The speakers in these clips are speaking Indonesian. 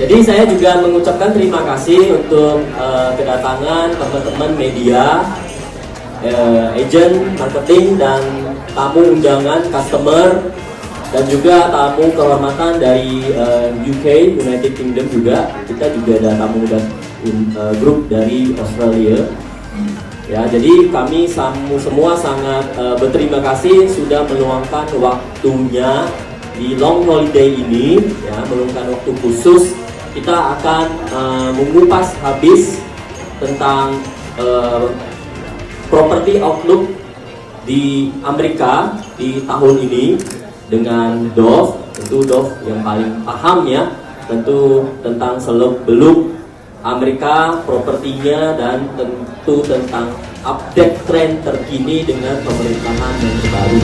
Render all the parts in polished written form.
Jadi saya juga mengucapkan terima kasih untuk kedatangan teman-teman media, agent, marketing, dan tamu undangan, customer, dan juga tamu kehormatan dari UK, United Kingdom juga. Kita juga ada tamu dan grup dari Australia. Ya, jadi kami semua sangat berterima kasih sudah meluangkan waktunya di long holiday ini, ya, meluangkan waktu khusus. Kita akan mengupas habis tentang property outlook di Amerika di tahun ini dengan Dov. Tentu Dov yang paling paham ya, tentu tentang seluk-beluk Amerika, propertinya, dan tentu tentang update tren terkini dengan pemerintahan yang terbaru.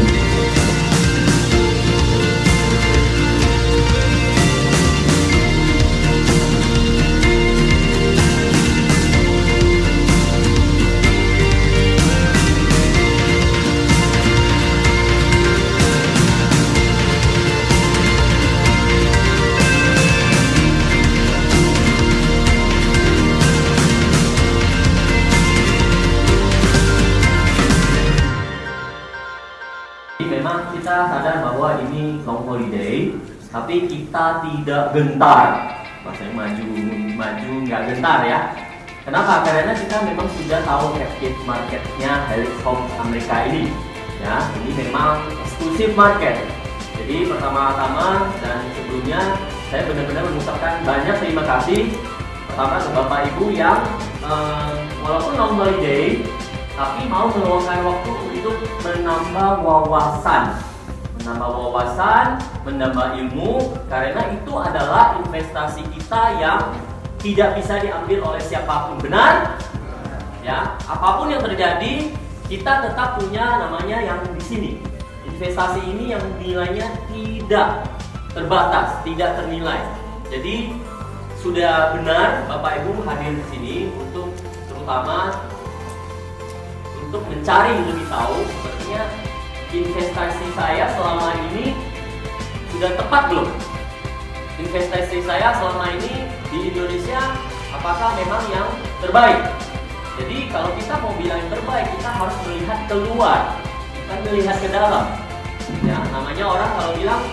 Memang kita sadar bahwa ini long holiday, tapi kita tidak gentar. Maksudnya maju nggak gentar ya. Kenapa? Karena kita memang sudah tahu captive marketnya Helix Home Amerika ini. Ya, ini memang eksklusif market. Jadi pertama-tama dan sebelumnya saya benar-benar mengucapkan banyak terima kasih pertama ke Bapak Ibu yang walaupun long holiday tapi mau meluangkan waktu untuk menambah wawasan, menambah ilmu, karena itu adalah investasi kita yang tidak bisa diambil oleh siapapun. Benar? Ya, apapun yang terjadi, kita tetap punya namanya yang di sini. Investasi ini yang nilainya tidak terbatas, tidak ternilai. Jadi sudah benar Bapak Ibu hadir di sini untuk terutama untuk mencari lebih tahu sebenarnya investasi saya selama ini sudah tepat belum? Investasi saya selama ini di Indonesia apakah memang yang terbaik? Jadi kalau kita mau bilang yang terbaik, kita harus melihat keluar, bukan melihat ke dalam. Ya, namanya orang kalau bilang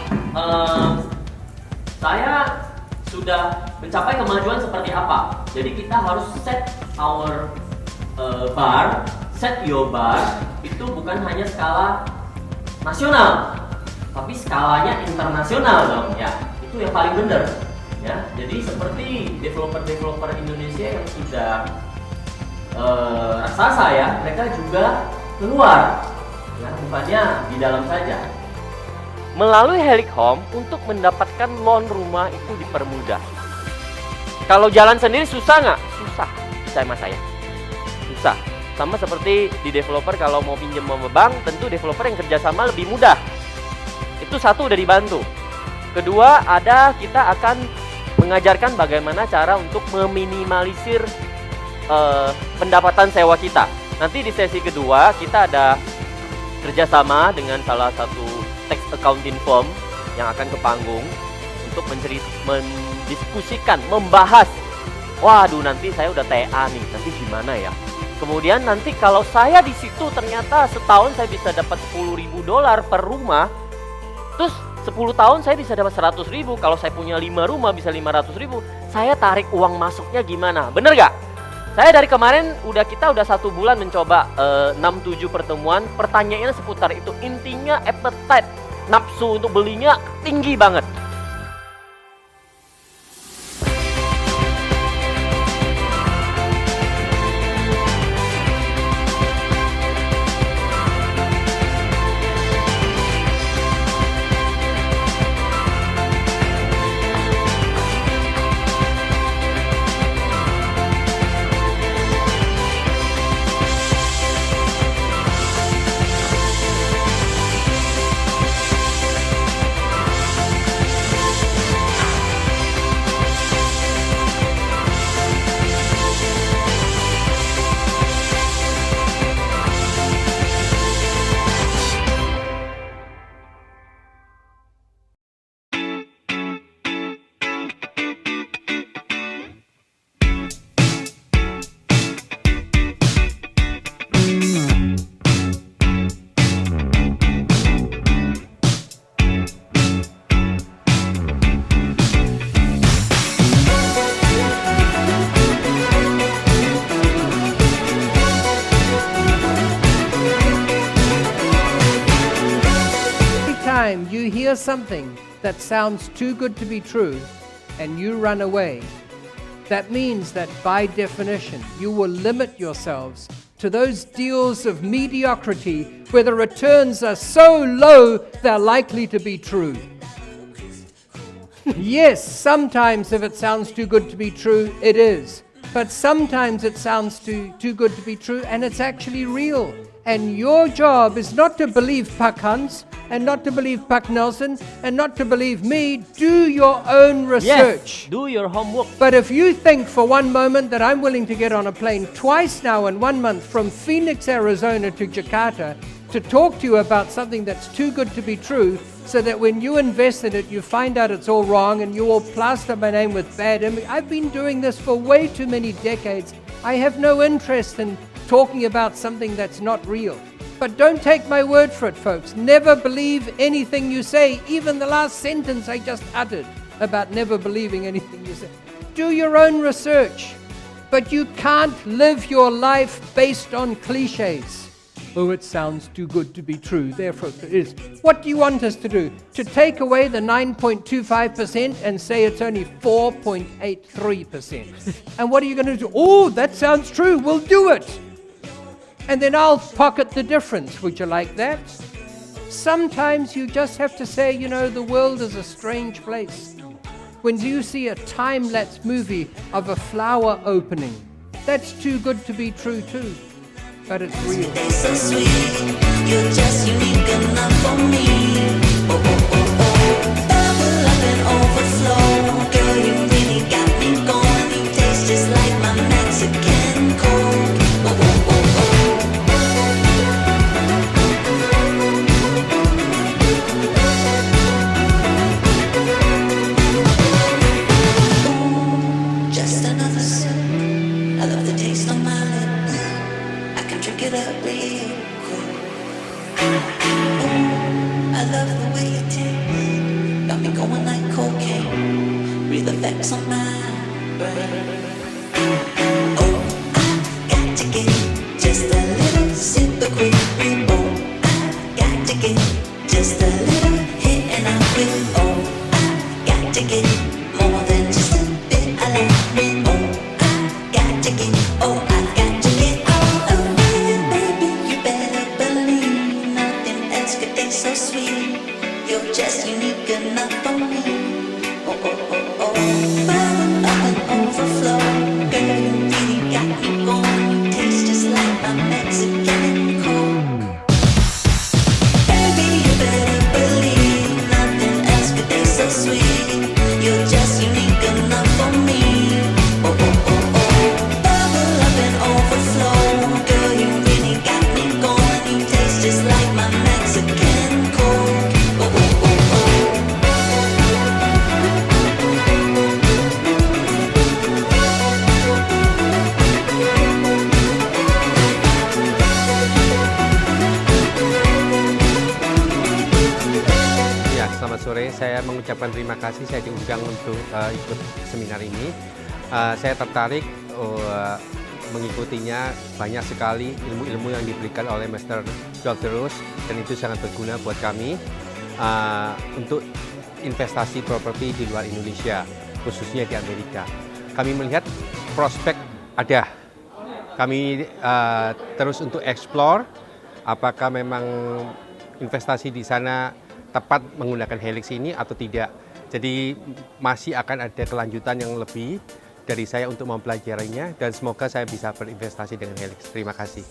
saya sudah mencapai kemajuan seperti apa. Jadi kita harus set our bar. Set your bar itu bukan hanya skala nasional, tapi skalanya internasional dong ya. Itu yang paling benar ya. Jadi seperti developer Indonesia yang sudah raksasa ya, mereka juga keluar ya, bukannya di dalam saja. Melalui Helix Home untuk mendapatkan loan rumah itu dipermudah. Kalau jalan sendiri susah nggak? Susah, sama saya susah. Sama seperti di developer kalau mau pinjam sama bank, tentu developer yang kerjasama lebih mudah. Itu satu udah dibantu. Kedua, kita akan mengajarkan bagaimana cara untuk meminimalisir pendapatan sewa kita. Nanti di sesi kedua kita ada kerjasama dengan salah satu tax accounting firm yang akan ke panggung untuk mendiskusikan, membahas. Waduh, nanti saya udah TA nih, nanti gimana ya? Kemudian nanti kalau saya di situ ternyata setahun saya bisa dapat $10.000 per rumah, terus 10 tahun saya bisa dapat 100.000. Kalau saya punya 5 rumah bisa 500.000. Saya tarik uang masuknya gimana? Bener gak? Saya dari kemarin kita udah 1 bulan mencoba 6-7 pertemuan. Pertanyaannya seputar itu. Intinya appetite, nafsu untuk belinya tinggi banget. hear something that sounds too good to be true and you run away, that means that by definition you will limit yourselves to those deals of mediocrity where the returns are so low they're likely to be true. Yes, sometimes if it sounds too good to be true, it is. But sometimes it sounds too good to be true and it's actually real. And your job is not to believe Pak Hans and not to believe Pak Nelson and not to believe me. Do your own research. Yes, do your homework. But if you think for one moment that I'm willing to get on a plane twice now in 1 month from Phoenix, Arizona to Jakarta to talk to you about something that's too good to be true, so that when you invest in it, you find out it's all wrong and you will plaster my name with bad image. I've been doing this for way too many decades. I have no interest in talking about something that's not real. But don't take my word for it, folks. Never believe anything you say, even the last sentence I just uttered about never believing anything you say. Do your own research. But you can't live your life based on cliches. Oh, it sounds too good to be true, therefore it is. What do you want us to do? To take away the 9.25% and say it's only 4.83%. And what are you going to do? Oh, that sounds true, we'll do it. And then I'll pocket the difference. Would you like that? Sometimes you just have to say, you know, the world is a strange place. When you see a time-lapse movie of a flower opening, that's too good to be true too. But it's real. So sweet, you're just unique enough for me. Oh, oh, oh, oh. Bubble up and overflow. Girl, you really got me going. You taste just like my Mexican coke. Oh, oh, oh, oh. Just another sip. I love the taste on my lips. Drink it up real quick. Oh, I love the way it tastes. Got me going like cocaine. Real effects on my brain. Oh, I got to get just a little sip of quick. Oh, I got to get just a little hit and I will. Oh, I got to get more than just a bit. I like it. Oh, I got to get. Oh, I got to get. So sweet, you're just unique enough for me. Oh, oh, oh, oh. Bubble up and overflow. Girl, you really got me going. You taste just like my Mexican coke. Baby, you better believe nothing else could taste so sweet. You're just unique enough for me. Oh, oh, oh, oh. Bubble up and overflow. Girl, you really got me going. You taste just like my Mexican. Selamat sore, saya mengucapkan terima kasih saya diundang untuk ikut seminar ini. Saya tertarik mengikutinya, banyak sekali ilmu-ilmu yang diberikan oleh Mr. Dr. dan itu sangat berguna buat kami untuk investasi properti di luar Indonesia, khususnya di Amerika. Kami melihat prospek ada. Kami terus untuk explore apakah memang investasi di sana tepat menggunakan Helix ini atau tidak. Jadi masih akan ada kelanjutan yang lebih dari saya untuk mempelajarinya dan semoga saya bisa berinvestasi dengan Helix. Terima kasih.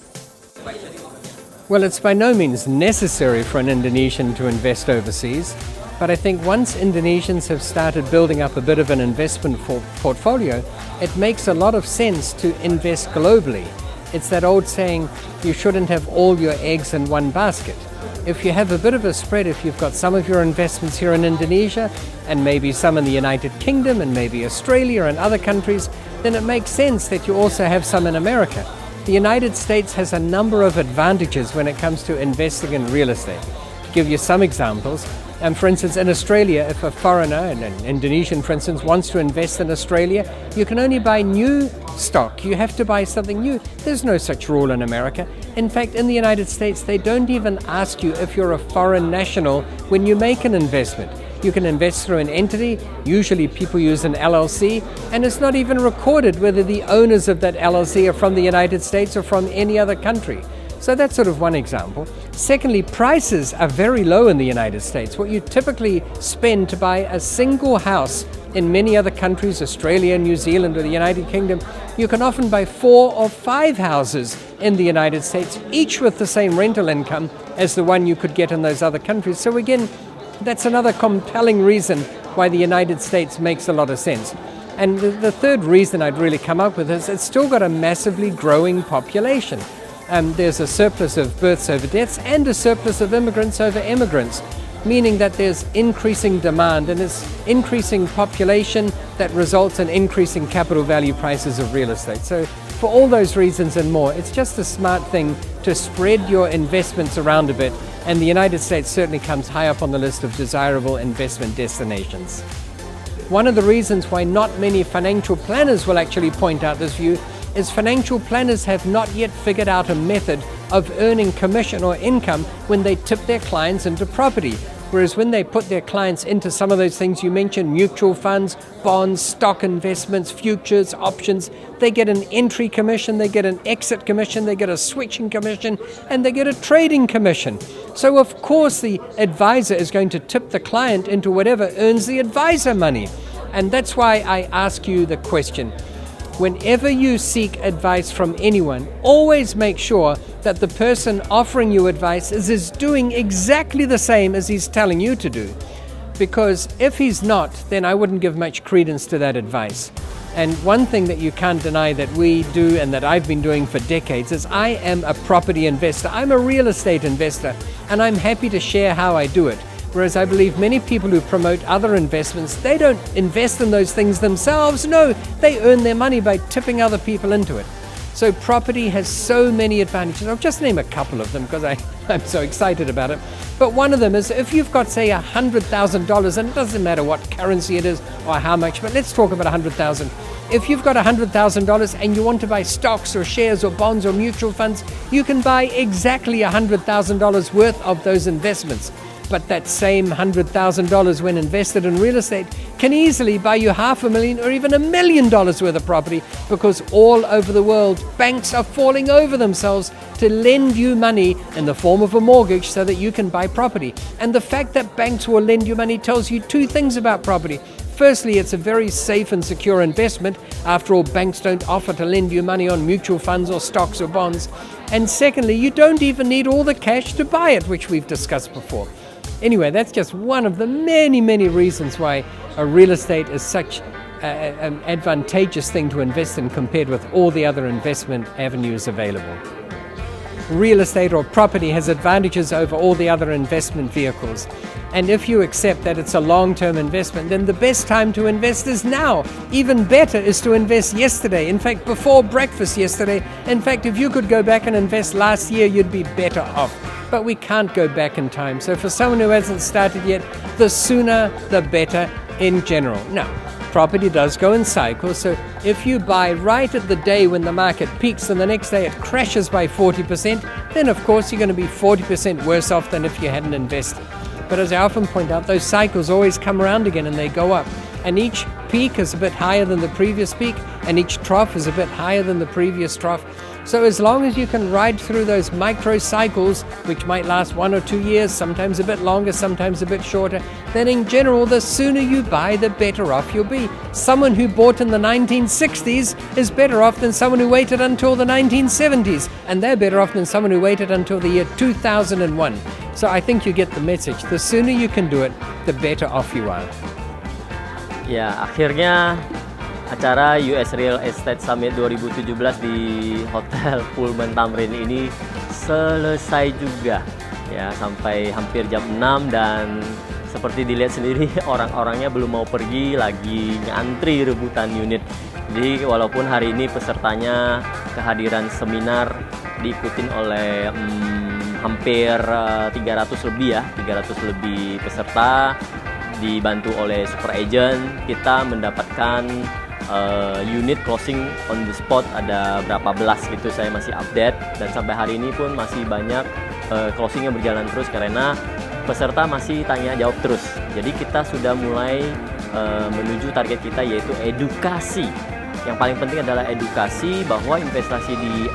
Well, it's by no means necessary for an Indonesian to invest overseas, but I think once Indonesians have started building up a bit of an investment portfolio, it makes a lot of sense to invest globally. It's that old saying, you shouldn't have all your eggs in one basket. If you have a bit of a spread, if you've got some of your investments here in Indonesia and maybe some in the United Kingdom and maybe Australia and other countries, then it makes sense that you also have some in America. The United States has a number of advantages when it comes to investing in real estate. To give you some examples, For instance, in Australia, if a foreigner, an Indonesian for instance, wants to invest in Australia, you can only buy new stock. You have to buy something new. There's no such rule in America. In fact, in the United States, they don't even ask you if you're a foreign national when you make an investment. You can invest through an entity. Usually people use an LLC, and it's not even recorded whether the owners of that LLC are from the United States or from any other country. So that's sort of one example. Secondly, prices are very low in the United States. What you typically spend to buy a single house in many other countries, Australia, New Zealand, or the United Kingdom, you can often buy 4 or 5 houses in the United States, each with the same rental income as the one you could get in those other countries. So again, that's another compelling reason why the United States makes a lot of sense. And the third reason I'd really come up with is it's still got a massively growing population. There's a surplus of births over deaths and a surplus of immigrants over immigrants, meaning that there's increasing demand, and it's increasing population that results in increasing capital value prices of real estate. So for all those reasons and more, it's just a smart thing to spread your investments around a bit, and the United States certainly comes high up on the list of desirable investment destinations. One of the reasons why not many financial planners will actually point out this view is financial planners have not yet figured out a method of earning commission or income when they tip their clients into property. Whereas when they put their clients into some of those things you mentioned, mutual funds, bonds, stock investments, futures, options, they get an entry commission, they get an exit commission, they get a switching commission, and they get a trading commission. So of course the advisor is going to tip the client into whatever earns the advisor money. And that's why I ask you the question. Whenever you seek advice from anyone, always make sure that the person offering you advice is doing exactly the same as he's telling you to do. Because if he's not, then I wouldn't give much credence to that advice. And one thing that you can't deny that we do and that I've been doing for decades is I am a property investor. I'm a real estate investor, and I'm happy to share how I do it. Whereas I believe many people who promote other investments, they don't invest in those things themselves. No, they earn their money by tipping other people into it. So property has so many advantages. I'll just name a couple of them because I'm so excited about it. But one of them is if you've got, say, $100,000, and it doesn't matter what currency it is or how much, but let's talk about $100,000. If you've got $100,000 and you want to buy stocks or shares or bonds or mutual funds, you can buy exactly $100,000 worth of those investments. But that same $100,000 when invested in real estate can easily buy you $500,000 or even $1 million worth of property, because all over the world banks are falling over themselves to lend you money in the form of a mortgage so that you can buy property. And the fact that banks will lend you money tells you two things about property. Firstly, it's a very safe and secure investment. After all, banks don't offer to lend you money on mutual funds or stocks or bonds. And secondly, you don't even need all the cash to buy it, which we've discussed before. Anyway, that's just one of the many, many reasons why real estate is such an advantageous thing to invest in compared with all the other investment avenues available. Real estate or property has advantages over all the other investment vehicles. And if you accept that it's a long-term investment, then the best time to invest is now. Even better is to invest yesterday. In fact, before breakfast yesterday. In fact, if you could go back and invest last year, you'd be better off. But we can't go back in time. So for someone who hasn't started yet, the sooner the better in general. Now, property does go in cycles. So if you buy right at the day when the market peaks and the next day it crashes by 40%, then of course you're going to be 40% worse off than if you hadn't invested. But as I often point out, those cycles always come around again and they go up. And each peak is a bit higher than the previous peak, and each trough is a bit higher than the previous trough. So as long as you can ride through those micro cycles, which might last 1 or 2 years, sometimes a bit longer, sometimes a bit shorter, then in general, the sooner you buy, the better off you'll be. Someone who bought in the 1960s is better off than someone who waited until the 1970s, and they're better off than someone who waited until the year 2001. So I think you get the message. The sooner you can do it, the better off you are. Ya, akhirnya acara US Real Estate Summit 2017 di Hotel Pullman Tamrin ini selesai juga. Ya, sampai hampir jam 6 dan seperti dilihat sendiri orang-orangnya belum mau pergi, lagi ngantri rebutan unit. Jadi walaupun hari ini pesertanya kehadiran seminar diikutin oleh hampir 300 lebih peserta, dibantu oleh super agent. Kita mendapatkan unit closing on the spot ada berapa belas gitu, saya masih update, dan sampai hari ini pun masih banyak closing yang berjalan terus karena peserta masih tanya jawab terus. Jadi kita sudah mulai menuju target kita, yaitu edukasi. Yang paling penting adalah edukasi bahwa investasi di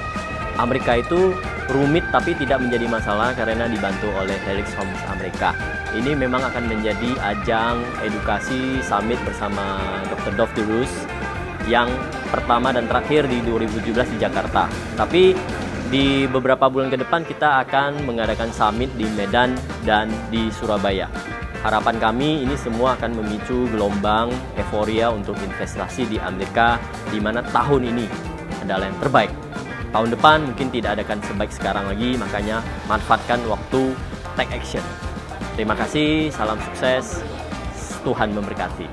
Amerika itu rumit tapi tidak menjadi masalah karena dibantu oleh Helix Homes Amerika. Ini memang akan menjadi ajang edukasi summit bersama Dr. Dov yang pertama dan terakhir di 2017 di Jakarta. Tapi di beberapa bulan ke depan kita akan mengadakan summit di Medan dan di Surabaya. Harapan kami ini semua akan memicu gelombang euforia untuk investasi di Amerika, di mana tahun ini adalah yang terbaik. Tahun depan mungkin tidak akan sebaik sekarang lagi, makanya manfaatkan waktu, take action. Terima kasih, salam sukses, Tuhan memberkati.